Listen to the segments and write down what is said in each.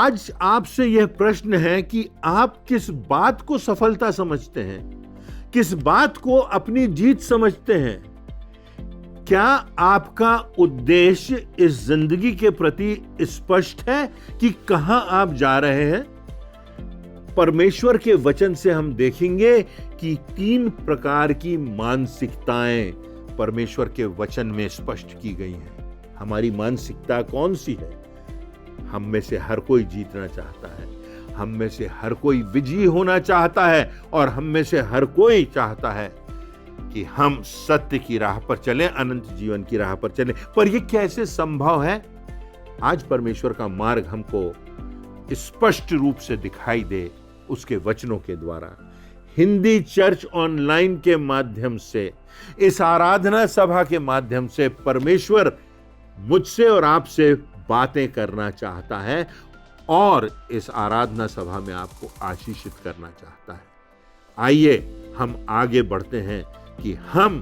आज आपसे यह प्रश्न है कि आप किस बात को सफलता समझते हैं, किस बात को अपनी जीत समझते हैं। क्या आपका उद्देश्य इस जिंदगी के प्रति स्पष्ट है कि कहां आप जा रहे हैं? परमेश्वर के वचन से हम देखेंगे कि 3 प्रकार की मानसिकताएं परमेश्वर के वचन में स्पष्ट की गई हैं। हमारी मानसिकता कौन सी है? हम में से हर कोई जीतना चाहता है, हम में से हर कोई विजयी होना चाहता है और हम में से हर कोई चाहता है कि हम सत्य की राह पर चलें, अनंत जीवन की राह पर चलें। पर यह कैसे संभव है? आज परमेश्वर का मार्ग हमको स्पष्ट रूप से दिखाई दे उसके वचनों के द्वारा। हिंदी चर्च ऑनलाइन के माध्यम से, इस आराधना सभा के माध्यम से परमेश्वर मुझसे और आपसे बातें करना चाहता है और इस आराधना सभा में आपको आशीषित करना चाहता है। आइए हम आगे बढ़ते हैं कि हम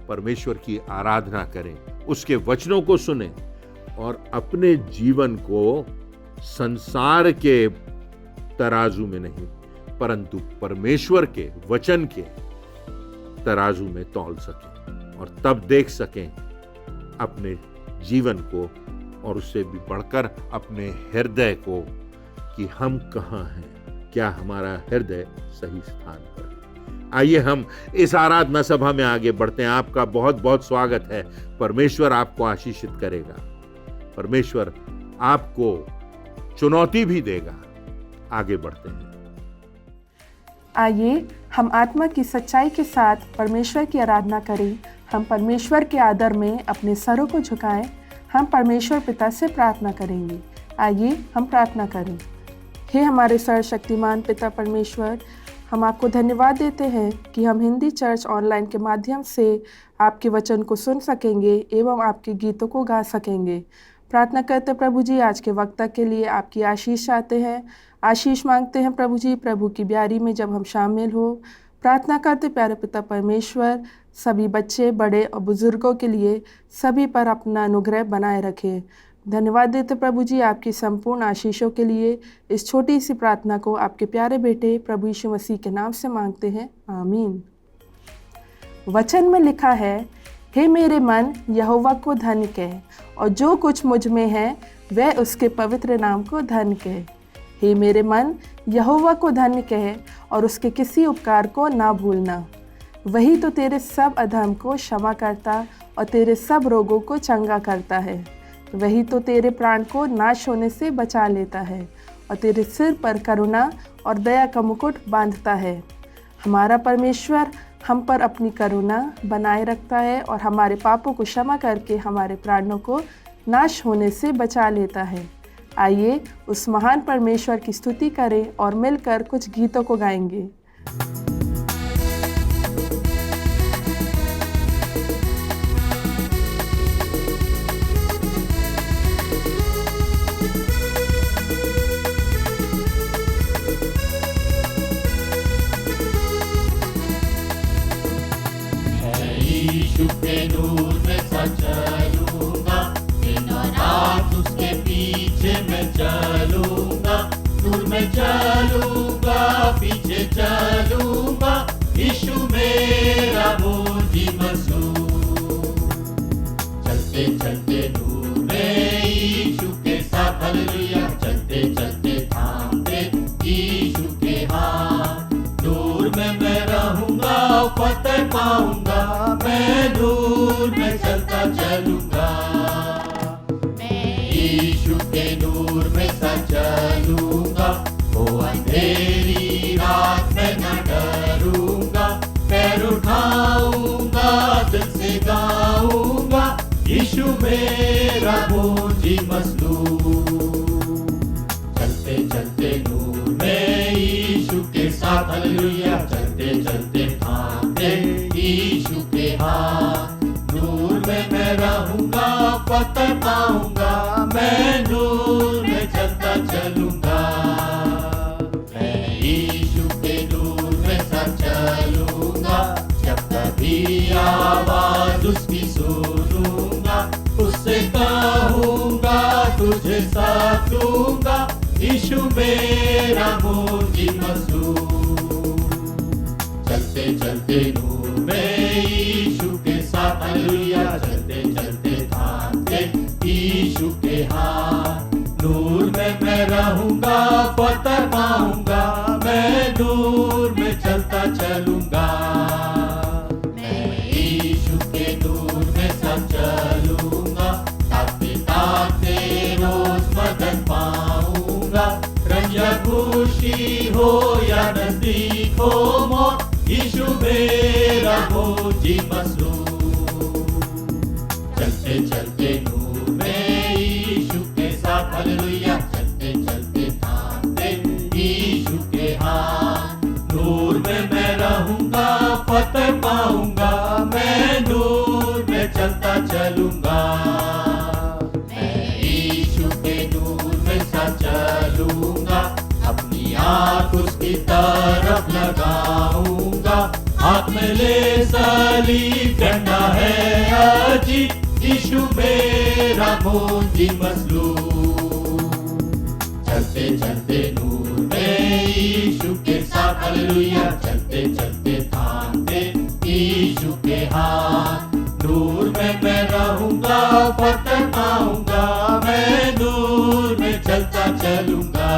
परमेश्वर की आराधना करें, उसके वचनों को सुनें और अपने जीवन को संसार के तराजू में नहीं परंतु परमेश्वर के वचन के तराजू में तौल सकें और तब देख सकें अपने जीवन को और उससे भी बढ़कर अपने हृदय को कि हम कहां हैं, क्या हमारा हृदय सही स्थान पर है। आइए हम इस आराधना सभा में आगे बढ़ते हैं। आपका बहुत बहुत स्वागत है। परमेश्वर आपको आशीषित करेगा, परमेश्वर आपको चुनौती भी देगा। आगे बढ़ते हैं। आइए हम आत्मा की सच्चाई के साथ परमेश्वर की आराधना करें। हम परमेश्वर के आदर में अपने सरों को झुकाएं। हम परमेश्वर पिता से प्रार्थना करेंगे। आइए हम प्रार्थना करें। हे हमारे सर्वशक्तिमान पिता परमेश्वर, हम आपको धन्यवाद देते हैं कि हम हिंदी चर्च ऑनलाइन के माध्यम से आपके वचन को सुन सकेंगे एवं आपके गीतों को गा सकेंगे। प्रार्थना करते प्रभु जी, आज के वक्त तक के लिए आपकी आशीष चाहते हैं, आशीष मांगते हैं प्रभु जी। प्रभु की ब्यारी में जब हम शामिल हो, प्रार्थना करते प्यारे पिता परमेश्वर, सभी बच्चे, बड़े और बुजुर्गों के लिए सभी पर अपना अनुग्रह बनाए रखें। धन्यवाद देते प्रभु जी आपकी संपूर्ण आशीषों के लिए। इस छोटी सी प्रार्थना को आपके प्यारे बेटे प्रभु यीशु मसीह के नाम से मांगते हैं, आमीन। वचन में लिखा है, हे मेरे मन यहोवा को धन्य कह और जो कुछ मुझ में है वह उसके पवित्र नाम को धन्य कह। हे मेरे मन यहोवा को धन्य कह और उसके किसी उपकार को ना भूलना। वही तो तेरे सब अधर्म को क्षमा करता और तेरे सब रोगों को चंगा करता है। वही तो तेरे प्राण को नाश होने से बचा लेता है और तेरे सिर पर करुणा और दया का मुकुट बांधता है। हमारा परमेश्वर हम पर अपनी करुणा बनाए रखता है और हमारे पापों को क्षमा करके हमारे प्राणों को नाश होने से बचा लेता है। आइए उस महान परमेश्वर की स्तुति करें और मिलकर कुछ गीतों को गाएंगे। यीशु के नूर में सा चलूंगा, दिन और रात उसके पीछे मैं चलूंगा। नूर में चलूंगा, पीछे चलूंगा, यीशु मेरा बोझी मसूर। चलते चलते नूर में यीशु के साथ, हालेलुया। चलते चलते थामते यीशु के हाथ। नूर में मैं रहूंगा, फतेह पाऊंगा, मैं नूर में चलता चलूंगा। मैं यीशु के नूर में सा चलूंगा, वो अंधेरी रात में न डरूंगा। पैर उठाऊंगा, दिल से गाऊंगा, यीशु मेरा बोझी मसलूब। चलते चलते नूर में यीशु के साथ, हालेलुया। चलते चलते थामते यीशु के हाथ। नूर में मैं रहूंगा, फतेह पाऊंगा, मैं नूर में चलता चलूंगा। मैं यीशु के नूर में सा चलूंगा, जब कभी आवाज उसकी सुनूंगा, उससे कहूंगा तुझे साथ दूंगा, यीशु मेरा मुझी मजदूर। चलते चलते नूर में यीशु के साथ, हालेलुया। चलते चलते थामते यीशु के हाथ। नूर में मैं रहूंगा, फतह पाऊंगा, मैं नूर में चलता चलूंगा। मैं यीशु के नूर में सब चलूंगा, ताकते ताकते रोज मदद पाऊंगा। रंग या खुशी हो या नजदीक हो मौत, यीशु मेरा मुझी मसरूर। चलते चलते नूर में यीशु के साथ, हालेलुया। चलते चलते थामते यीशु के हाथ। नूर में मैं रहूंगा, फतह पाऊंगा, मैं नूर में चलता चलूंगा। मैं यीशु के नूर में साथ चलूंगा, अपनी आंख उसकी तरफ लगाऊंगा। हाथ में ले सलीब, डंडा है अजीब, यीशु मेरा मुझी मसलूब। चलते चलते नूर में यीशु के साथ, हालेलुया। चलते चलते थामते यीशु के हाथ। नूर में मैं रहूंगा, फतह पाऊंगा, मैं नूर में चलता चलूंगा।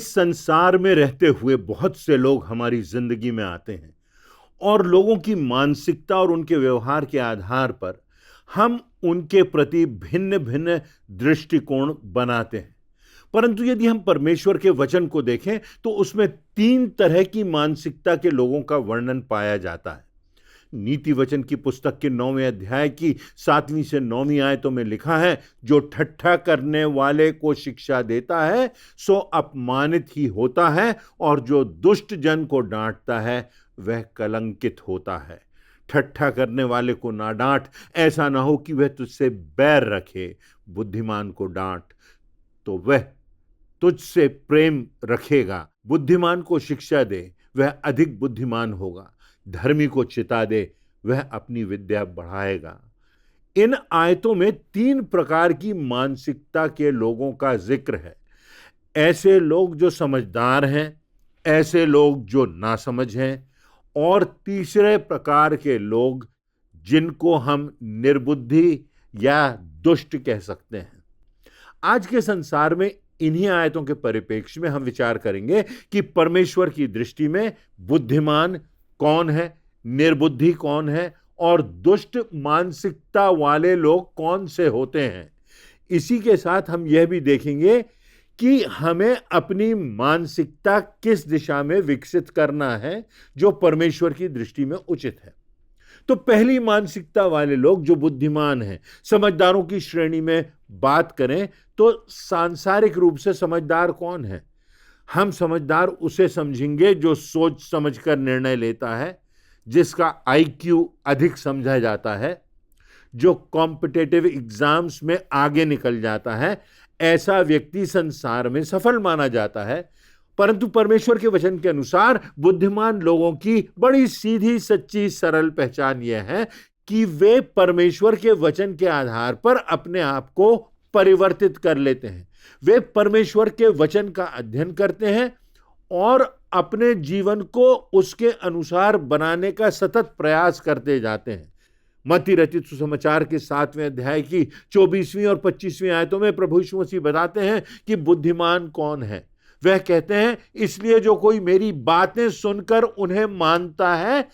इस संसार में रहते हुए बहुत से लोग हमारी जिंदगी में आते हैं और लोगों की मानसिकता और उनके व्यवहार के आधार पर हम उनके प्रति भिन्न भिन्न दृष्टिकोण बनाते हैं। परंतु यदि हम परमेश्वर के वचन को देखें तो उसमें 3 तरह की मानसिकता के लोगों का वर्णन पाया जाता है। नीति वचन की पुस्तक के 9वें अध्याय की 7वीं से 9वीं आयतों में लिखा है, जो ठट्ठा करने वाले को शिक्षा देता है सो अपमानित ही होता है, और जो दुष्ट जन को डांटता है वह कलंकित होता है। ठट्ठा करने वाले को ना डांट, ऐसा ना हो कि वह तुझसे बैर रखे। बुद्धिमान को डांट तो वह तुझसे प्रेम रखेगा। बुद्धिमान को शिक्षा दे, वह अधिक बुद्धिमान होगा। धर्मी को चिता दे, वह अपनी विद्या बढ़ाएगा। इन आयतों में 3 प्रकार की मानसिकता के लोगों का जिक्र है। ऐसे लोग जो समझदार हैं, ऐसे लोग जो नासमझ हैं, और तीसरे प्रकार के लोग जिनको हम निर्बुद्धि या दुष्ट कह सकते हैं। आज के संसार में इन्हीं आयतों के परिप्रेक्ष्य में हम विचार करेंगे कि परमेश्वर की दृष्टि में बुद्धिमान कौन है, निर्बुद्धि कौन है, और दुष्ट मानसिकता वाले लोग कौन से होते हैं। इसी के साथ हम यह भी देखेंगे कि हमें अपनी मानसिकता किस दिशा में विकसित करना है जो परमेश्वर की दृष्टि में उचित है। तो पहली मानसिकता वाले लोग जो बुद्धिमान हैं, समझदारों की श्रेणी में बात करें तो सांसारिक रूप से समझदार कौन है? हम समझदार उसे समझेंगे जो सोच समझकर निर्णय लेता है, जिसका IQ अधिक समझा जाता है, जो कॉम्पिटिटिव एग्जाम्स में आगे निकल जाता है। ऐसा व्यक्ति संसार में सफल माना जाता है। परंतु परमेश्वर के वचन के अनुसार बुद्धिमान लोगों की बड़ी सीधी सच्ची सरल पहचान यह है कि वे परमेश्वर के वचन के आधार पर अपने आप को परिवर्तित कर लेते हैं। वे परमेश्वर के वचन का अध्ययन करते हैं और अपने जीवन को उसके अनुसार बनाने का सतत प्रयास करते जाते हैं। मत्ती रचित सुसमाचार के 7वें अध्याय की 24वीं और 25वीं आयतों में प्रभु यीशु मसीह बताते हैं कि बुद्धिमान कौन है। वह कहते हैं, इसलिए जो कोई मेरी बातें सुनकर उन्हें मानता है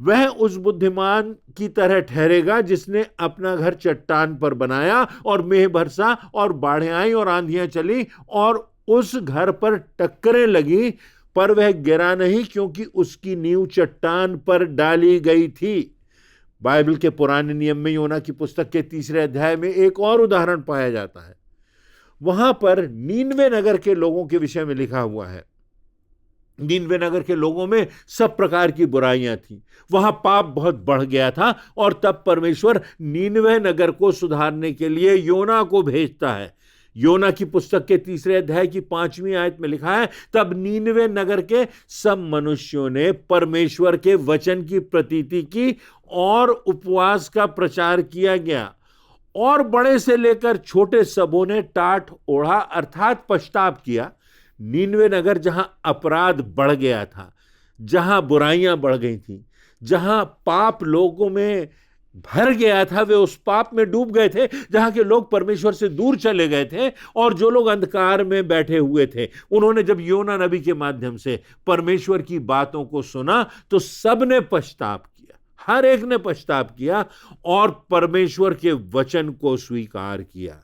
वह उस बुद्धिमान की तरह ठहरेगा जिसने अपना घर चट्टान पर बनाया, और मेघ बरसा और बाढ़ें आई और आंधियां चली और उस घर पर टक्करें लगी, पर वह गिरा नहीं क्योंकि उसकी नींव चट्टान पर डाली गई थी। बाइबल के पुराने नियम में योना की पुस्तक के 3रे अध्याय में एक और उदाहरण पाया जाता है। वहां पर नीनवे नगर के लोगों के विषय में लिखा हुआ है। नीनवे नगर के लोगों में सब प्रकार की बुराइयां थीं। वहां पाप बहुत बढ़ गया था, और तब परमेश्वर नीनवे नगर को सुधारने के लिए योना को भेजता है। योना की पुस्तक के 3रे अध्याय की 5वीं आयत में लिखा है, तब नीनवे नगर के सब मनुष्यों ने परमेश्वर के वचन की प्रतीति की और उपवास का प्रचार किया गया, और बड़े से लेकर छोटे सबों ने टाट ओढ़ा अर्थात पश्चाताप किया। नीनवे नगर जहां अपराध बढ़ गया था, जहां बुराइयां बढ़ गई थी, जहां पाप लोगों में भर गया था, वे उस पाप में डूब गए थे। जहां के लोग परमेश्वर से दूर चले गए थे और जो लोग अंधकार में बैठे हुए थे, उन्होंने जब योना नबी के माध्यम से परमेश्वर की बातों को सुना तो सबने पश्चाताप किया, हर एक ने पश्चाताप किया और परमेश्वर के वचन को स्वीकार किया।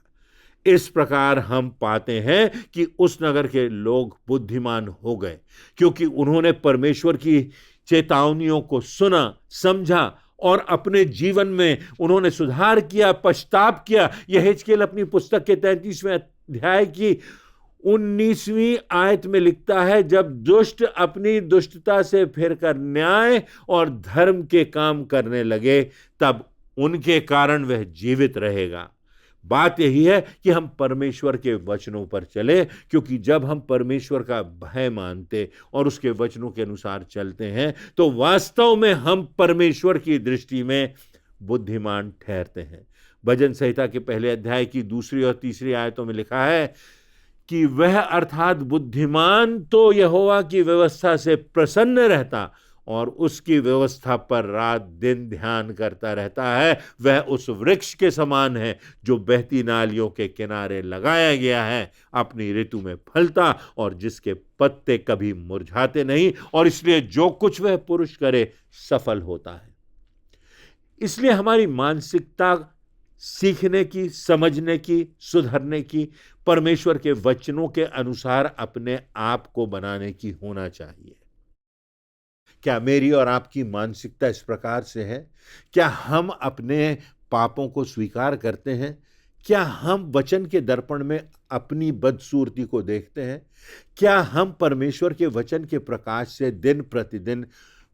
इस प्रकार हम पाते हैं कि उस नगर के लोग बुद्धिमान हो गए, क्योंकि उन्होंने परमेश्वर की चेतावनियों को सुना, समझा और अपने जीवन में उन्होंने सुधार किया, पश्चाताप किया। यहेजकेल अपनी पुस्तक के 33वें अध्याय की 19वीं आयत में लिखता है, जब दुष्ट अपनी दुष्टता से फिरकर न्याय और धर्म के काम करने लगे, तब उनके कारण वह जीवित रहेगा। बात यही है कि हम परमेश्वर के वचनों पर चले, क्योंकि जब हम परमेश्वर का भय मानते और उसके वचनों के अनुसार चलते हैं तो वास्तव में हम परमेश्वर की दृष्टि में बुद्धिमान ठहरते हैं। भजन संहिता के 1 अध्याय की 2 और 3 आयतों में लिखा है कि वह अर्थात बुद्धिमान तो यहोवा की व्यवस्था से प्रसन्न रहता और उसकी व्यवस्था पर रात दिन ध्यान करता रहता है, वह उस वृक्ष के समान है जो बहती नालियों के किनारे लगाया गया है, अपनी ऋतु में फलता और जिसके पत्ते कभी मुरझाते नहीं, और इसलिए जो कुछ वह पुरुष करे सफल होता है। इसलिए हमारी मानसिकता सीखने की, समझने की, सुधरने की, परमेश्वर के वचनों के अनुसार अपने आप को बनाने की होना चाहिए। क्या मेरी और आपकी मानसिकता इस प्रकार से है? क्या हम अपने पापों को स्वीकार करते हैं? क्या हम वचन के दर्पण में अपनी बदसूरती को देखते हैं? क्या हम परमेश्वर के वचन के प्रकाश से दिन प्रतिदिन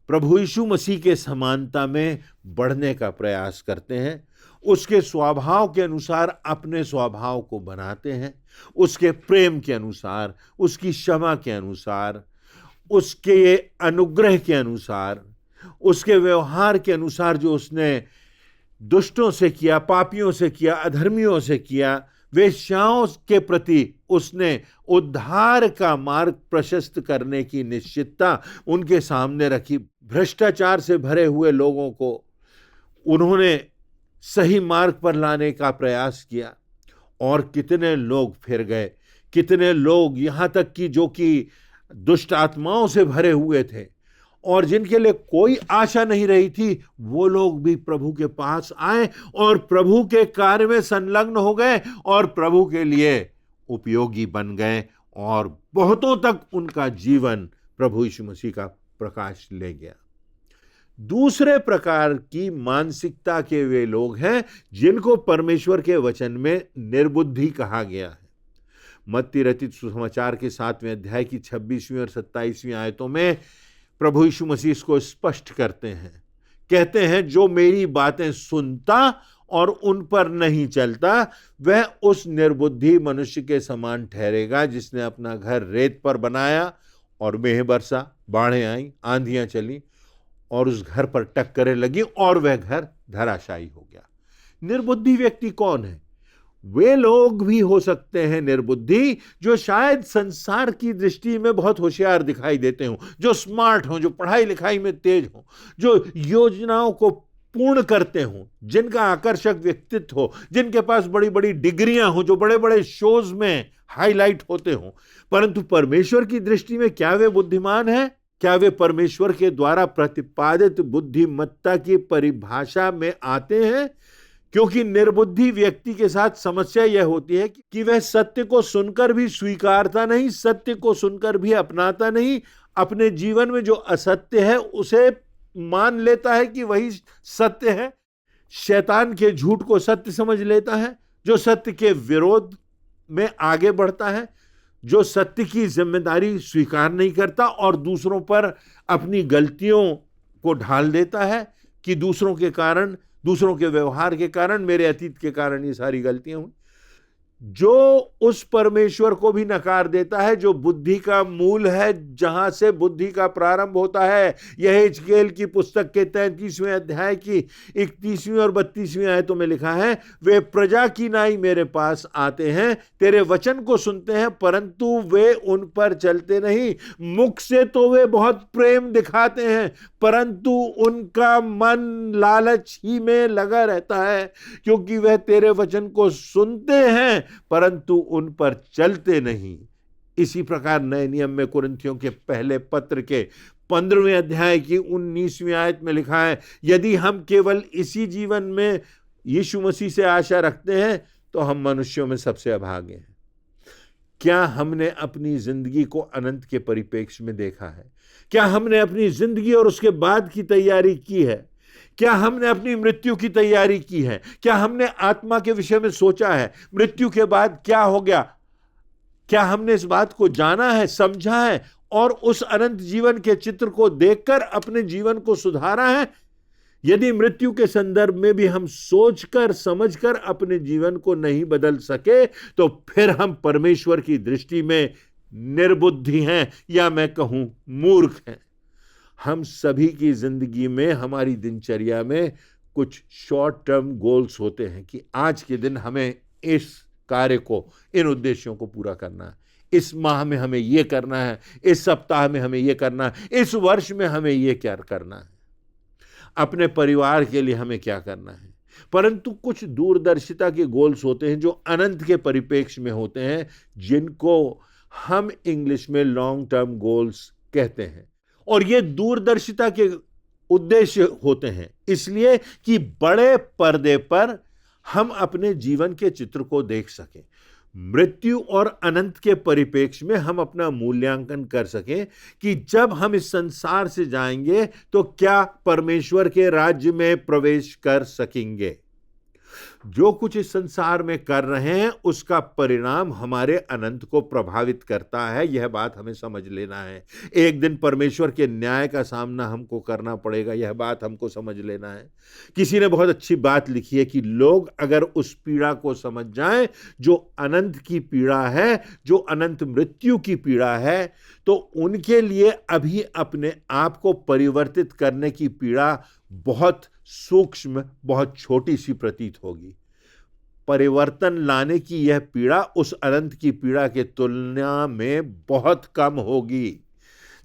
प्रभु यीशु मसीह के समानता में बढ़ने का प्रयास करते हैं? उसके स्वभाव के अनुसार अपने स्वभाव को बनाते हैं, उसके प्रेम के अनुसार, उसकी क्षमा के अनुसार, उसके अनुग्रह के अनुसार, उसके व्यवहार के अनुसार जो उसने दुष्टों से किया, पापियों से किया, अधर्मियों से किया, वेश्याओं के प्रति उसने उद्धार का मार्ग प्रशस्त करने की निश्चितता उनके सामने रखी। भ्रष्टाचार से भरे हुए लोगों को उन्होंने सही मार्ग पर लाने का प्रयास किया, और कितने लोग फिर गए, कितने लोग यहां तक कि जो कि दुष्ट आत्माओं से भरे हुए थे और जिनके लिए कोई आशा नहीं रही थी, वो लोग भी प्रभु के पास आए और प्रभु के कार्य में संलग्न हो गए और प्रभु के लिए उपयोगी बन गए, और बहुतों तक उनका जीवन प्रभु यीशु मसीह का प्रकाश ले गया। दूसरे प्रकार की मानसिकता के वे लोग हैं जिनको परमेश्वर के वचन में निर्बुद्धि कहा गया है। मत्ती रचित सुसमाचार के 7वें अध्याय की 26वीं और 27वीं आयतों में प्रभु यीशु मसीह इसको स्पष्ट करते हैं। कहते हैं, जो मेरी बातें सुनता और उन पर नहीं चलता, वह उस निर्बुद्धि मनुष्य के समान ठहरेगा जिसने अपना घर रेत पर बनाया और मेह बरसा, बाढ़ें आई, आंधियां चली और उस घर पर टक्करें लगी और वह घर धराशायी हो गया। निर्बुद्धि व्यक्ति कौन है? वे लोग भी हो सकते हैं निर्बुद्धि जो शायद संसार की दृष्टि में बहुत होशियार दिखाई देते हों, जो स्मार्ट हों, जो पढ़ाई लिखाई में तेज हों, जो योजनाओं को पूर्ण करते हों, जिनका आकर्षक व्यक्तित्व हो, जिनके पास बड़ी बड़ी डिग्रियां हों, जो बड़े बड़े शोज में हाईलाइट होते हों, परंतु परमेश्वर की दृष्टि में क्या वे बुद्धिमान हैं? क्या वे परमेश्वर के द्वारा प्रतिपादित बुद्धिमत्ता की परिभाषा में आते हैं? क्योंकि निर्बुद्धि व्यक्ति के साथ समस्या यह होती है कि वह सत्य को सुनकर भी स्वीकारता नहीं, सत्य को सुनकर भी अपनाता नहीं, अपने जीवन में जो असत्य है उसे मान लेता है कि वही सत्य है, शैतान के झूठ को सत्य समझ लेता है, जो सत्य के विरोध में आगे बढ़ता है, जो सत्य की जिम्मेदारी स्वीकार नहीं करता और दूसरों पर अपनी गलतियों को ढाल देता है कि दूसरों के कारण, दूसरों के व्यवहार के कारण, मेरे अतीत के कारण ये सारी गलतियां हुई। जो उस परमेश्वर को भी नकार देता है जो बुद्धि का मूल है, जहां से बुद्धि का प्रारंभ होता है। यह हिजकेल की पुस्तक के 33वें अध्याय की 31वीं और 32वीं आयतों में लिखा है, वे प्रजा की नाई मेरे पास आते हैं, तेरे वचन को सुनते हैं, परंतु वे उन पर चलते नहीं। मुख से तो वे बहुत प्रेम दिखाते हैं, परंतु उनका मन लालच ही में लगा रहता है, क्योंकि वह तेरे वचन को सुनते हैं परंतु उन पर चलते नहीं। इसी प्रकार नए नियम में कुरिन्थियों के पहले पत्र के 15वें अध्याय की 19वीं आयत में लिखा है, यदि हम केवल इसी जीवन में यीशु मसीह से आशा रखते हैं तो हम मनुष्यों में सबसे अभागे हैं। क्या हमने अपनी जिंदगी को अनंत के परिप्रेक्ष्य में देखा है? क्या हमने अपनी जिंदगी और उसके बाद की तैयारी की है? क्या हमने अपनी मृत्यु की तैयारी की है? क्या हमने आत्मा के विषय में सोचा है? मृत्यु के बाद क्या हो गया? क्या हमने इस बात को जाना है, समझा है और उस अनंत जीवन के चित्र को देखकर अपने जीवन को सुधारा है? यदि मृत्यु के संदर्भ में भी हम सोचकर समझकर अपने जीवन को नहीं बदल सके तो फिर हम परमेश्वर की दृष्टि में निर्बुद्धि हैं, या मैं कहूं मूर्ख हैं। हम सभी की जिंदगी में, हमारी दिनचर्या में कुछ शॉर्ट टर्म गोल्स होते हैं कि आज के दिन हमें इस कार्य को, इन उद्देश्यों को पूरा करना है, इस माह में हमें ये करना है, इस सप्ताह में हमें ये करना है, इस वर्ष में हमें ये क्या करना है, अपने परिवार के लिए हमें क्या करना है। परंतु कुछ दूरदर्शिता के गोल्स होते हैं जो अनंत के परिप्रेक्ष्य में होते हैं, जिनको हम इंग्लिश में लॉन्ग टर्म गोल्स कहते हैं। और ये दूरदर्शिता के उद्देश्य होते हैं इसलिए कि बड़े पर्दे पर हम अपने जीवन के चित्र को देख सकें, मृत्यु और अनंत के परिप्रेक्ष्य में हम अपना मूल्यांकन कर सकें कि जब हम इस संसार से जाएंगे तो क्या परमेश्वर के राज्य में प्रवेश कर सकेंगे। जो कुछ इस संसार में कर रहे हैं उसका परिणाम हमारे अनंत को प्रभावित करता है, यह बात हमें समझ लेना है। एक दिन परमेश्वर के न्याय का सामना हमको करना पड़ेगा, यह बात हमको समझ लेना है। किसी ने बहुत अच्छी बात लिखी है कि लोग अगर उस पीड़ा को समझ जाएं जो अनंत की पीड़ा है, जो अनंत मृत्यु की पीड़ा है, तो उनके लिए अभी अपने आप को परिवर्तित करने की पीड़ा बहुत सूक्ष्म, बहुत छोटी सी प्रतीत होगी। परिवर्तन लाने की यह पीड़ा उस अनंत की पीड़ा के तुलना में बहुत कम होगी,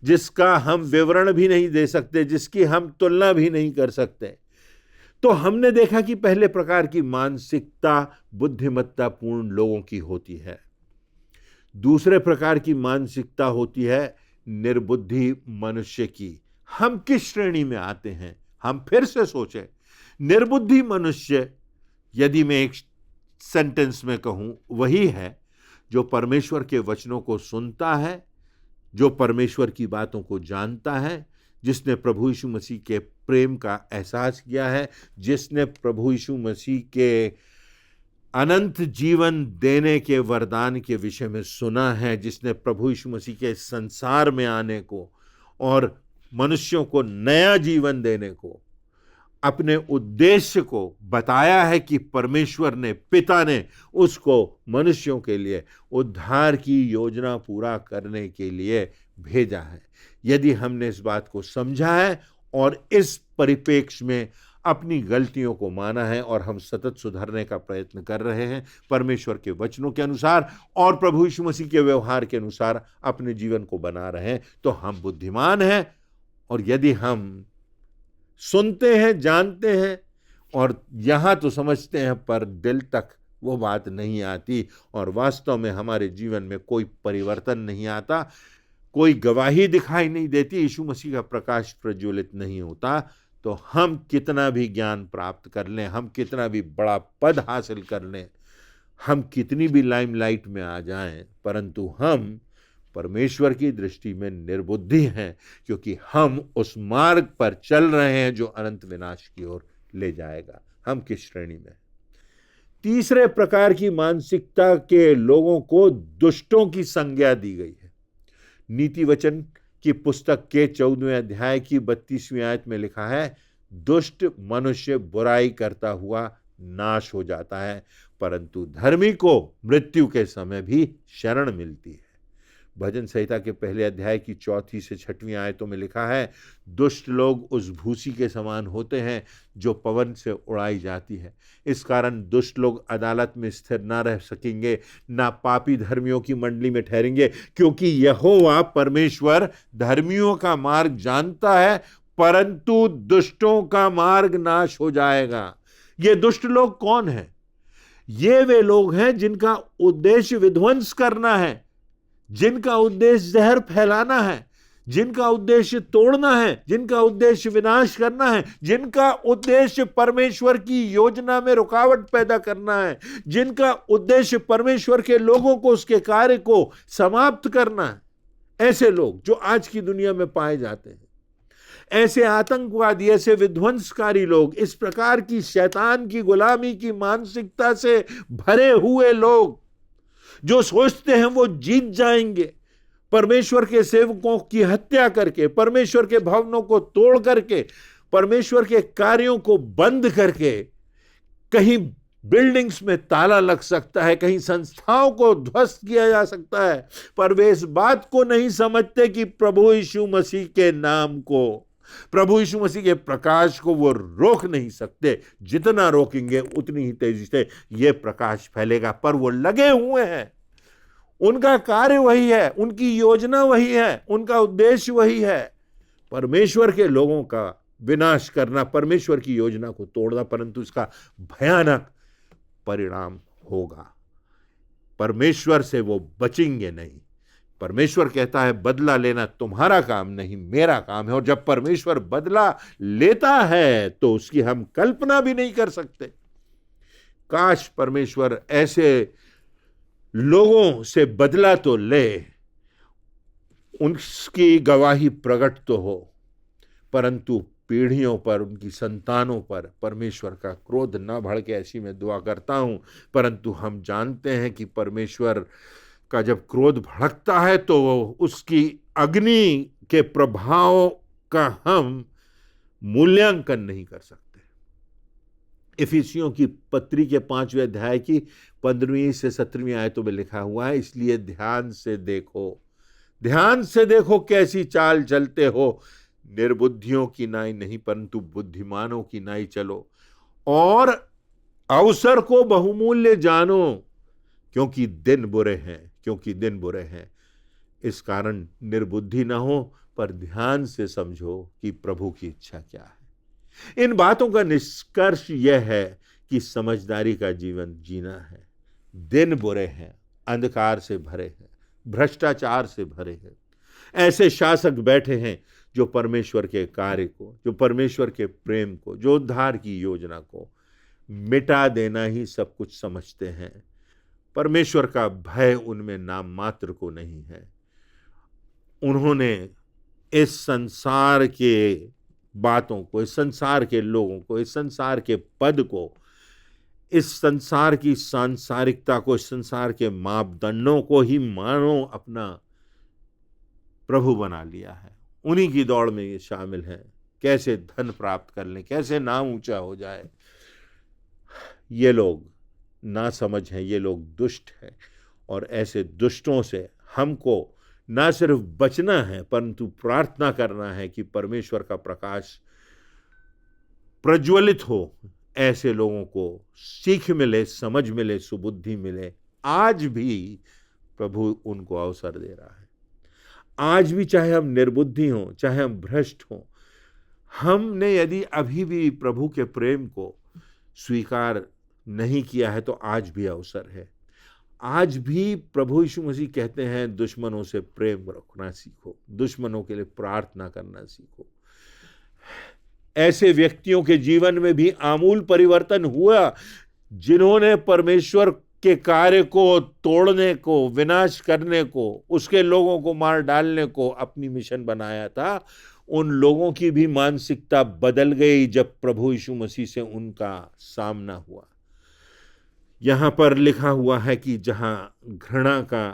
जिसका हम विवरण भी नहीं दे सकते, जिसकी हम तुलना भी नहीं कर सकते। तो हमने देखा कि पहले प्रकार की मानसिकता बुद्धिमत्तापूर्ण लोगों की होती है। दूसरे प्रकार की मानसिकता होती है निर्बुद्धि मनुष्य की। हम किस श्रेणी में आते हैं? हम फिर से सोचें। निर्बुद्धि मनुष्य, यदि मैं एक सेंटेंस में कहूं, वही है जो परमेश्वर के वचनों को सुनता है, जो परमेश्वर की बातों को जानता है, जिसने प्रभु यीशु मसीह के प्रेम का एहसास किया है, जिसने प्रभु यीशु मसीह के अनंत जीवन देने के वरदान के विषय में सुना है, जिसने प्रभु यीशु मसीह के संसार में आने को और मनुष्यों को नया जीवन देने को, अपने उद्देश्य को बताया है कि परमेश्वर ने, पिता ने उसको मनुष्यों के लिए उद्धार की योजना पूरा करने के लिए भेजा है। यदि हमने इस बात को समझा है और इस परिप्रेक्ष्य में अपनी गलतियों को माना है और हम सतत सुधरने का प्रयत्न कर रहे हैं, परमेश्वर के वचनों के अनुसार और प्रभु यीशु मसीह के व्यवहार के अनुसार अपने जीवन को बना रहे हैं, तो हम बुद्धिमान हैं। और यदि हम सुनते हैं, जानते हैं और यहां तो समझते हैं पर दिल तक वो बात नहीं आती और वास्तव में हमारे जीवन में कोई परिवर्तन नहीं आता, कोई गवाही दिखाई नहीं देती, यीशु मसीह का प्रकाश प्रज्वलित नहीं होता, तो हम कितना भी ज्ञान प्राप्त कर लें, हम कितना भी बड़ा पद हासिल कर लें, हम कितनी भी लाइमलाइट में आ जाएं, परंतु हम परमेश्वर की दृष्टि में निर्बुद्धि हैं, क्योंकि हम उस मार्ग पर चल रहे हैं जो अनंत विनाश की ओर ले जाएगा। हम किस श्रेणी में? तीसरे प्रकार की मानसिकता के लोगों को दुष्टों की संज्ञा दी गई है। नीति वचन की पुस्तक के 14वें अध्याय की 32वीं आयत में लिखा है, दुष्ट मनुष्य बुराई करता हुआ नाश हो जाता है, परंतु धर्मी को मृत्यु के समय भी शरण मिलती है। भजन संहिता के पहले अध्याय की 4 से 6 आयतों में लिखा है, दुष्ट लोग उस भूसी के समान होते हैं जो पवन से उड़ाई जाती है। इस कारण दुष्ट लोग अदालत में स्थिर ना रह सकेंगे, ना पापी धर्मियों की मंडली में ठहरेंगे, क्योंकि यहोवा परमेश्वर धर्मियों का मार्ग जानता है, परंतु दुष्टों का मार्ग नाश हो जाएगा। ये दुष्ट लोग कौन हैं? ये वे लोग हैं जिनका उद्देश्य विध्वंस करना है, जिनका उद्देश्य जहर फैलाना है, जिनका उद्देश्य तोड़ना है, जिनका उद्देश्य विनाश करना है, जिनका उद्देश्य परमेश्वर की योजना में रुकावट पैदा करना है, जिनका उद्देश्य परमेश्वर के लोगों को, उसके कार्य को समाप्त करना है। ऐसे लोग जो आज की दुनिया में पाए जाते हैं, ऐसे आतंकवादी, ऐसे विध्वंसकारी लोग, इस प्रकार की शैतान की गुलामी की मानसिकता से भरे हुए लोग जो सोचते हैं वो जीत जाएंगे, परमेश्वर के सेवकों की हत्या करके, परमेश्वर के भवनों को तोड़ करके, परमेश्वर के कार्यों को बंद करके, कहीं बिल्डिंग्स में ताला लग सकता है, कहीं संस्थाओं को ध्वस्त किया जा सकता है, पर वे इस बात को नहीं समझते कि प्रभु यीशु मसीह के नाम को, प्रभु यीशु मसीह के प्रकाश को वो रोक नहीं सकते। जितना रोकेंगे उतनी ही तेजी से ये प्रकाश फैलेगा, पर वो लगे हुए हैं उनका कार्य वही है, उनकी योजना वही है, उनका उद्देश्य वही है, परमेश्वर के लोगों का विनाश करना, परमेश्वर की योजना को तोड़ना, परंतु इसका भयानक परिणाम होगा। परमेश्वर से वो बचेंगे नहीं। परमेश्वर कहता है बदला लेना तुम्हारा काम नहीं, मेरा काम है। और जब परमेश्वर बदला लेता है तो उसकी हम कल्पना भी नहीं कर सकते। काश परमेश्वर ऐसे लोगों से बदला तो ले, उनकी गवाही प्रकट तो हो, परंतु पीढ़ियों पर, उनकी संतानों पर परमेश्वर का क्रोध न भड़के, ऐसी मैं दुआ करता हूं। परंतु हम जानते हैं कि परमेश्वर का जब क्रोध भड़कता है तो उसकी अग्नि के प्रभाव का हम मूल्यांकन नहीं कर सकते। इफिसियों की पत्री के 5वें अध्याय की 15वीं से 17वीं आयतों में लिखा हुआ है, इसलिए ध्यान से देखो कैसी चाल चलते हो, निर्बुद्धियों की नाई नहीं परंतु बुद्धिमानों की नाई चलो, और अवसर को बहुमूल्य जानो, क्योंकि दिन बुरे हैं। इस कारण निर्बुद्धि ना हो, पर ध्यान से समझो कि प्रभु की इच्छा क्या है। इन बातों का निष्कर्ष यह है कि समझदारी का जीवन जीना है। दिन बुरे हैं, अंधकार से भरे हैं, भ्रष्टाचार से भरे हैं। ऐसे शासक बैठे हैं जो परमेश्वर के कार्य को, जो परमेश्वर के प्रेम को, जो उद्धार की योजना को मिटा देना ही सब कुछ समझते हैं। परमेश्वर का भय उनमें नाम मात्र को नहीं है। उन्होंने इस संसार के बातों को, इस संसार के लोगों को, इस संसार के पद को, इस संसार की सांसारिकता को, इस संसार के मापदंडों को ही मानो अपना प्रभु बना लिया है। उन्हीं की दौड़ में ये शामिल हैं, कैसे धन प्राप्त कर लें, कैसे नाम ऊंचा हो जाए। ये लोग ना समझ हैं, ये लोग दुष्ट हैं, और ऐसे दुष्टों से हमको ना सिर्फ बचना है परंतु प्रार्थना करना है कि परमेश्वर का प्रकाश प्रज्वलित हो, ऐसे लोगों को सीख मिले, समझ मिले, सुबुद्धि मिले। आज भी प्रभु उनको अवसर दे रहा है। आज भी, चाहे हम निर्बुद्धि हों, चाहे हम भ्रष्ट हों, हमने यदि अभी भी प्रभु के प्रेम को स्वीकार नहीं किया है तो आज भी अवसर है। आज भी प्रभु यीशु मसीह कहते हैं दुश्मनों से प्रेम रखना सीखो, दुश्मनों के लिए प्रार्थना करना सीखो। ऐसे व्यक्तियों के जीवन में भी आमूल परिवर्तन हुआ जिन्होंने परमेश्वर के कार्य को तोड़ने को, विनाश करने को, उसके लोगों को मार डालने को अपनी मिशन बनाया था। उन लोगों की भी मानसिकता बदल गई जब प्रभु यीशु मसीह से उनका सामना हुआ। यहां पर लिखा हुआ है कि जहां घृणा का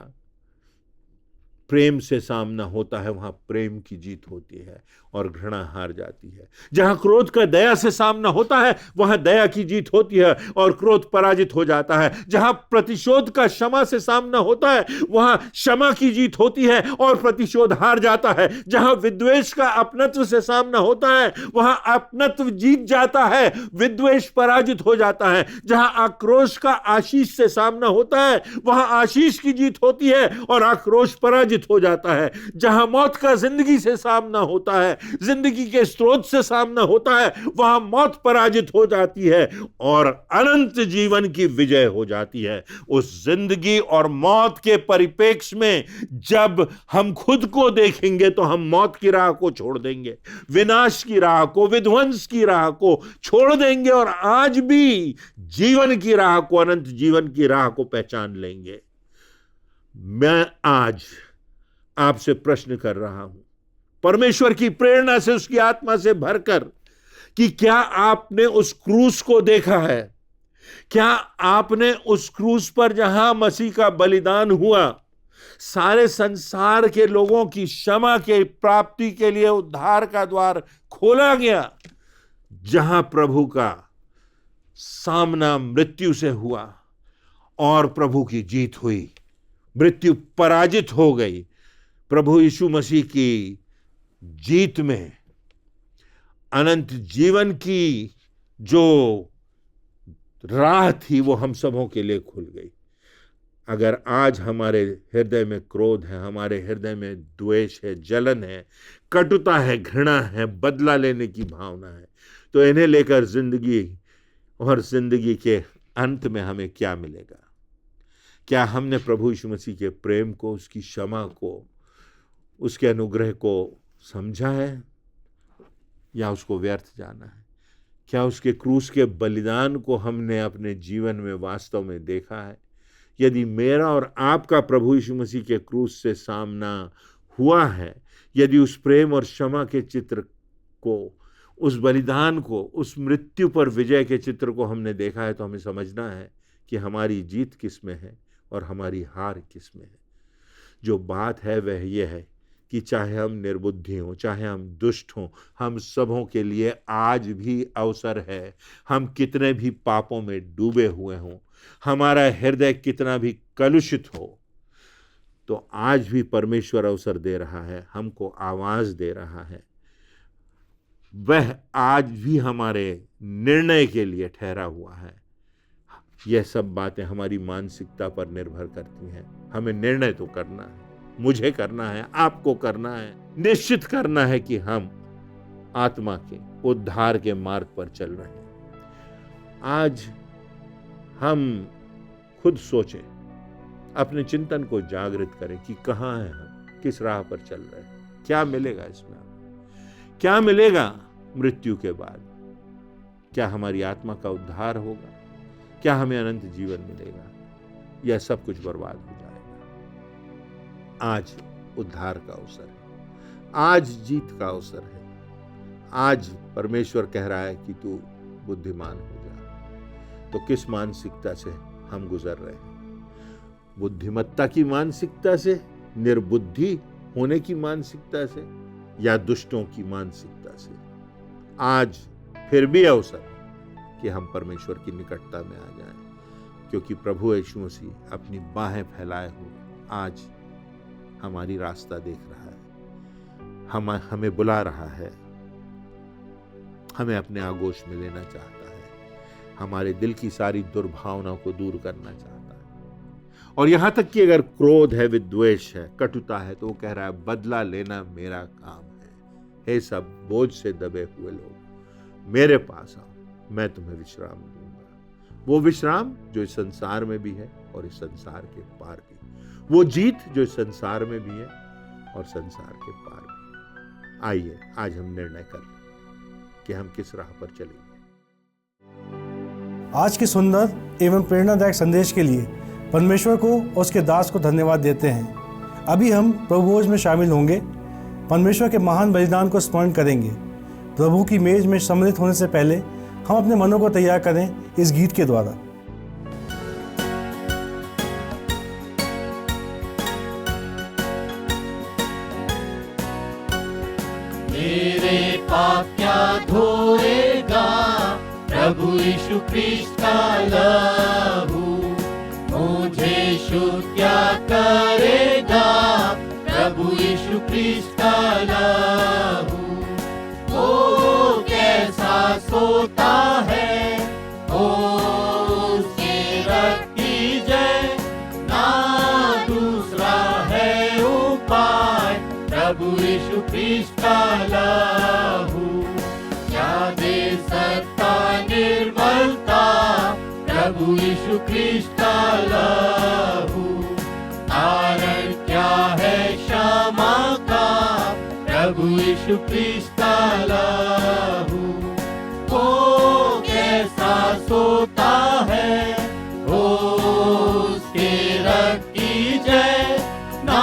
प्रेम से सामना होता है वहां प्रेम की जीत होती है और घृणा हार जाती है। जहां क्रोध का दया से सामना होता है वहां दया की जीत होती है और क्रोध पराजित हो जाता है। जहां प्रतिशोध का क्षमा से सामना होता है वहां क्षमा की जीत होती है और प्रतिशोध हार जाता है। जहां विद्वेष का अपनत्व से सामना होता है वहां अपनत्व जीत जाता है, विद्वेष पराजित हो जाता है। जहां आक्रोश का आशीष से सामना होता है वहां आशीष की जीत होती है और आक्रोश पराजित हो जाता है। जहां मौत का जिंदगी से सामना होता है, जिंदगी के स्रोत से सामना होता है, वहां मौत पराजित हो जाती है और अनंत जीवन की विजय हो जाती है। उस जिंदगी और मौत के परिप्रेक्ष्य में जब हम खुद को देखेंगे तो हम मौत की राह को छोड़ देंगे, विनाश की राह को, विध्वंस की राह को छोड़ देंगे और आज भी जीवन की राह को, अनंत जीवन की राह को पहचान लेंगे। मैं आज आपसे प्रश्न कर रहा हूं परमेश्वर की प्रेरणा से, उसकी आत्मा से भरकर, कि क्या आपने उस क्रूस को देखा है? क्या आपने उस क्रूस पर जहां मसीह का बलिदान हुआ, सारे संसार के लोगों की क्षमा के प्राप्ति के लिए उद्धार का द्वार खोला गया, जहां प्रभु का सामना मृत्यु से हुआ और प्रभु की जीत हुई, मृत्यु पराजित हो गई। प्रभु यीशु मसीह की जीत में अनंत जीवन की जो राह थी वो हम सबों के लिए खुल गई। अगर आज हमारे हृदय में क्रोध है, हमारे हृदय में द्वेष है, जलन है, कटुता है, घृणा है, बदला लेने की भावना है, तो इन्हें लेकर जिंदगी और जिंदगी के अंत में हमें क्या मिलेगा? क्या हमने प्रभु यीशु मसीह के प्रेम को, उसकी क्षमा को, उसके अनुग्रह को समझा है या उसको व्यर्थ जाना है? क्या उसके क्रूस के बलिदान को हमने अपने जीवन में वास्तव में देखा है? यदि मेरा और आपका प्रभु यीशु मसीह के क्रूस से सामना हुआ है, यदि उस प्रेम और क्षमा के चित्र को, उस बलिदान को, उस मृत्यु पर विजय के चित्र को हमने देखा है, तो हमें समझना है कि हमारी जीत किस में है और हमारी हार किस में है। जो बात है वह यह है कि चाहे हम निर्बुद्धि हों, चाहे हम दुष्ट हों, हम सबों के लिए आज भी अवसर है। हम कितने भी पापों में डूबे हुए हों, हमारा हृदय कितना भी कलुषित हो, तो आज भी परमेश्वर अवसर दे रहा है, हमको आवाज दे रहा है। वह आज भी हमारे निर्णय के लिए ठहरा हुआ है। यह सब बातें हमारी मानसिकता पर निर्भर करती हैं। हमें निर्णय तो करना है, मुझे करना है, आपको करना है, निश्चित करना है कि हम आत्मा के उद्धार के मार्ग पर चल रहे हैं। आज हम खुद सोचें, अपने चिंतन को जागृत करें कि कहाँ हैं हम, किस राह पर चल रहे हैं, क्या मिलेगा इसमें हमें, क्या मिलेगा मृत्यु के बाद? क्या हमारी आत्मा का उद्धार होगा? क्या हमें अनंत जीवन मिलेगा? यह सब कुछ बर्बाद हो जाएगा। आज उद्धार का अवसर है, आज जीत का अवसर है। आज परमेश्वर कह रहा है कि तू बुद्धिमान हो जा। तो किस मानसिकता से हम गुजर रहे हैं? बुद्धिमत्ता की मानसिकता से, निर्बुद्धि होने की मानसिकता से, या दुष्टों की मानसिकता से? आज फिर भी अवसर कि हम परमेश्वर की निकटता में आ जाएं, क्योंकि प्रभु यीशु मसीह अपनी बाहें फैलाए हुए आज हमारी रास्ता देख रहा है, हमें बुला रहा है, हमें अपने आगोश में लेना चाहता है, हमारे दिल की सारी दुर्भावनाओं को दूर करना चाहता है। और यहां तक कि अगर क्रोध है, विद्वेष है, कटुता है, तो वो कह रहा है बदला लेना मेरा काम है। हे सब बोझ से दबे हुए लोग, मेरे पास आओ, मैं तुम्हें विश्राम दूंगा। वो विश्राम जो इस संसार में भी है और इस संसार के पार भी, वो जीत जो इस संसार में भी है और संसार के पार भी। आइए आज हम निर्णय कर लें कि हम किस राह पर चलेंगे। आज के सुंदर एवं प्रेरणादायक संदेश के लिए परमेश्वर को और उसके दास को धन्यवाद देते हैं। अभी हम प्रभु भोज में शामिल होंगे, परमेश्वर के महान बलिदान को स्मरण करेंगे। प्रभु की मेज में सम्मिलित होने से पहले हम अपने मनों को तैयार करें इस गीत के द्वारा। मेरे पाप क्या धोएगा प्रभु यीशु ख्रीस्त का लहू, मुझे शुद्ध क्या करेगा प्रभु यीशु ख्रीस्त का लहू। ओ कैसा सोता है, ओ उसके रक्त की जय, ना दूसरा है उपाय प्रभु यीशु ख्रीस्त का लहू। क्या दे सकता निर्मलता प्रभु यीशु ख्रीस्त का लहू। कारण क्या है क्षमा का प्रभु यीशु ख्रीस्त का लहू। ओ कैसा सोता है, ओ उसके रक्त की जय, ना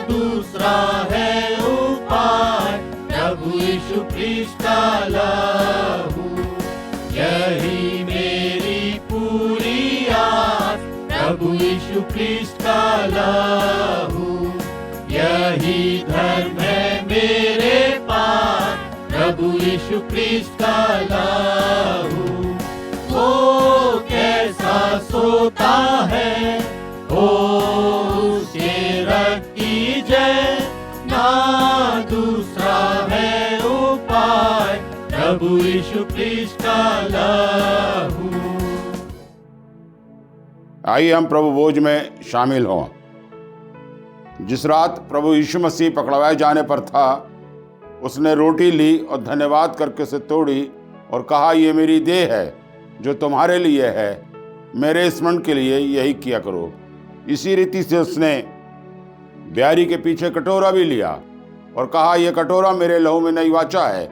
दूसरा है उपाय प्रभु यीशु ख्रीस्त का लहू। यही मेरी पूरी आस प्रभु यीशु ख्रीस्त का लहू। यही धर्म है मेरे पास प्रभु यीशु ख्रीस्त का लहू। ओ कैसा सोता है, ओ उसके रक्त की जय, ना दूसरा है उपाय प्रभु यीशु ख्रीस्त का लहू। आइए हम प्रभु भोज में शामिल हों। जिस रात प्रभु यीशु मसीह पकड़वाए जाने पर था, उसने रोटी ली और धन्यवाद करके उसे तोड़ी और कहा, ये मेरी देह है जो तुम्हारे लिए है, मेरे स्मरण के लिए यही किया करो। इसी रीति से उसने ब्यारी के पीछे कटोरा भी लिया और कहा, यह कटोरा मेरे लहू में नई वाचा है,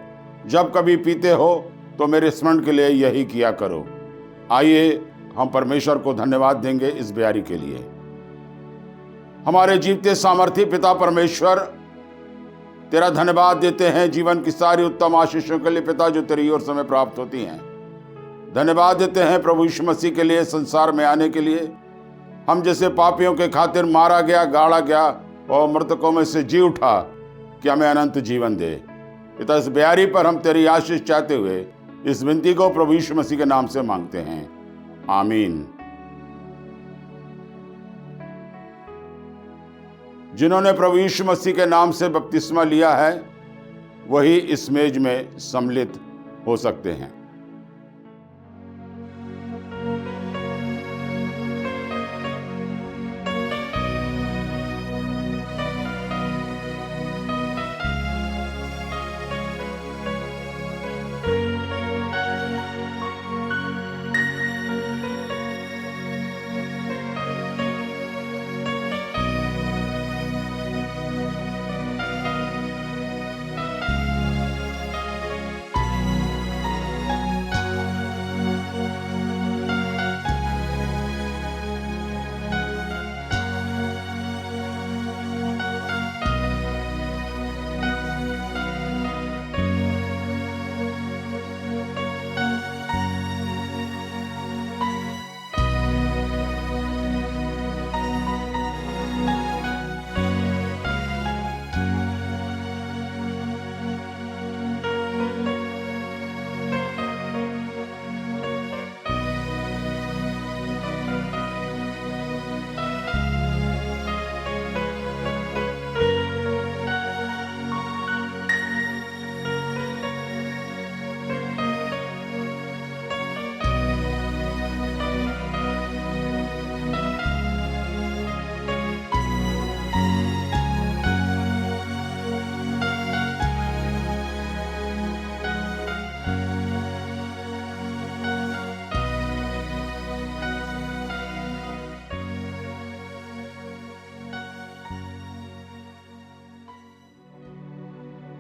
जब कभी पीते हो तो मेरे स्मरण के लिए यही किया करो। आइए हम परमेश्वर को धन्यवाद देंगे इस ब्यारी के लिए। हमारे जीवते सामर्थी पिता परमेश्वर, तेरा धन्यवाद देते हैं जीवन की सारी उत्तम आशीषों के लिए पिता, जो तेरी ओर से हमें प्राप्त होती हैं। धन्यवाद देते हैं प्रभु यीशु मसीह के लिए संसार में आने के लिए। हम जैसे पापियों के खातिर मारा गया, गाड़ा गया और मृतकों में से जी उठा कि हमें अनंत जीवन दे। पिता, इस ब्यारी पर हम तेरी आशीष चाहते हुए इस विनती को प्रभु यीशु मसीह के नाम से मांगते हैं, आमीन। जिन्होंने प्रभु यीशु मसीह के नाम से बपतिस्मा लिया है, वही इस मेज में सम्मिलित हो सकते हैं।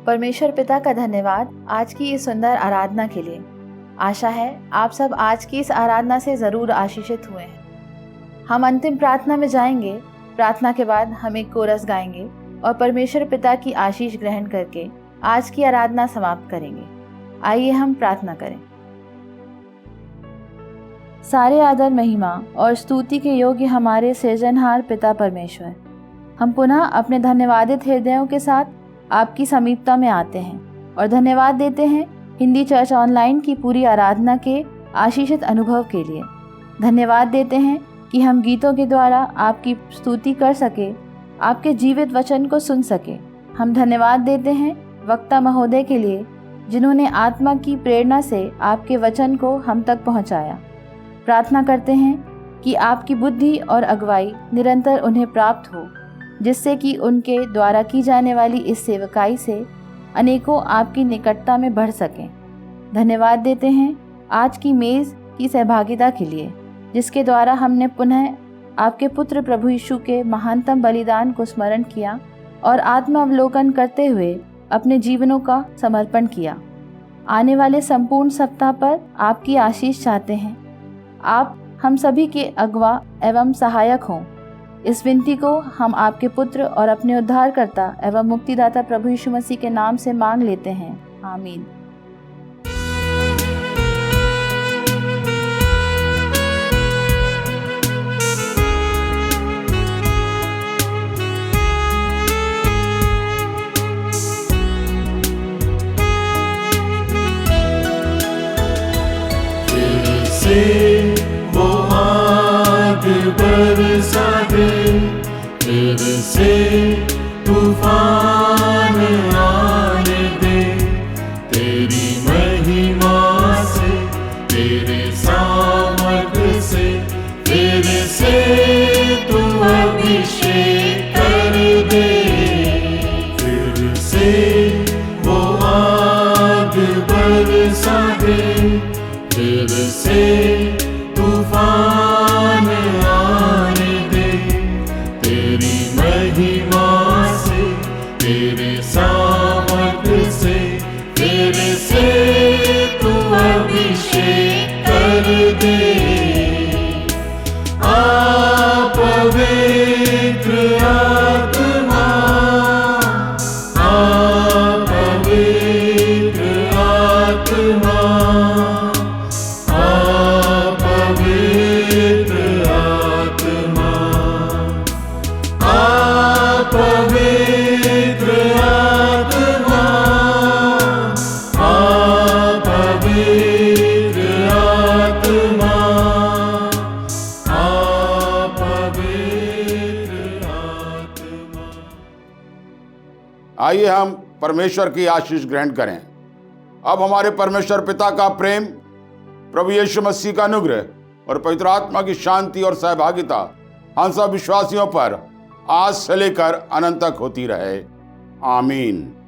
परमेश्वर पिता का धन्यवाद आज की इस सुंदर आराधना के लिए। आशा है आप सब आज की इस आराधना से ज़रूर आशीषित हुए हैं। हम अंतिम प्रार्थना में जाएंगे। प्रार्थना के बाद हम एक कोरस गाएंगे और परमेश्वर पिता की आशीष ग्रहण करके आज की आराधना समाप्त करेंगे। आइए हम प्रार्थना करें। सारे आदर, महिमा और स्तुति के योग्य हमारे सृजनहार पिता परमेश्वर, हम पुनः अपने धन्यवादित हृदयों के साथ आपकी समीपता में आते हैं और धन्यवाद देते हैं हिंदी चर्च ऑनलाइन की पूरी आराधना के आशीषित अनुभव के लिए। धन्यवाद देते हैं कि हम गीतों के द्वारा आपकी स्तुति कर सके, आपके जीवित वचन को सुन सके। हम धन्यवाद देते हैं वक्ता महोदय के लिए, जिन्होंने आत्मा की प्रेरणा से आपके वचन को हम तक पहुंचाया। प्रार्थना करते हैं कि आपकी बुद्धि और अगुवाई निरंतर उन्हें प्राप्त हो, जिससे कि उनके द्वारा की जाने वाली इस सेवकाई से अनेकों आपकी निकटता में बढ़ सकें। धन्यवाद देते हैं आज की मेज़ की सहभागिता के लिए, जिसके द्वारा हमने पुनः आपके पुत्र प्रभु यीशु के महानतम बलिदान को स्मरण किया और आत्मावलोकन करते हुए अपने जीवनों का समर्पण किया। आने वाले संपूर्ण सप्ताह पर आपकी आशीष चाहते हैं। आप हम सभी के अगवा एवं सहायक हों। इस विनती को हम आपके पुत्र और अपने उद्धारकर्ता एवं मुक्तिदाता प्रभु यीशु मसीह के नाम से मांग लेते हैं, आमीन। फिर से वो आग बरसा दे, फिर से तूफान आने दे, तेरी महिमा से, तेरे सामर्थ से, फिर से तूफान आने दे, तेरी महिमा से, तेरे सामर्थ से, तेरे से तू अभिषेक कर दे। पवित्र आत्मा, पवित्र आत्मा, पवित्र आत्मा, पवित्र आत्मा, पवित्र आत्मा, आइए हम परमेश्वर की आशीष ग्रहण करें। अब हमारे परमेश्वर पिता का प्रेम, प्रभु यीशु मसीह का अनुग्रह और पवित्र आत्मा की शांति और सहभागिता हम सब विश्वासियों पर आज से लेकर अनंत तक होती रहे। आमीन।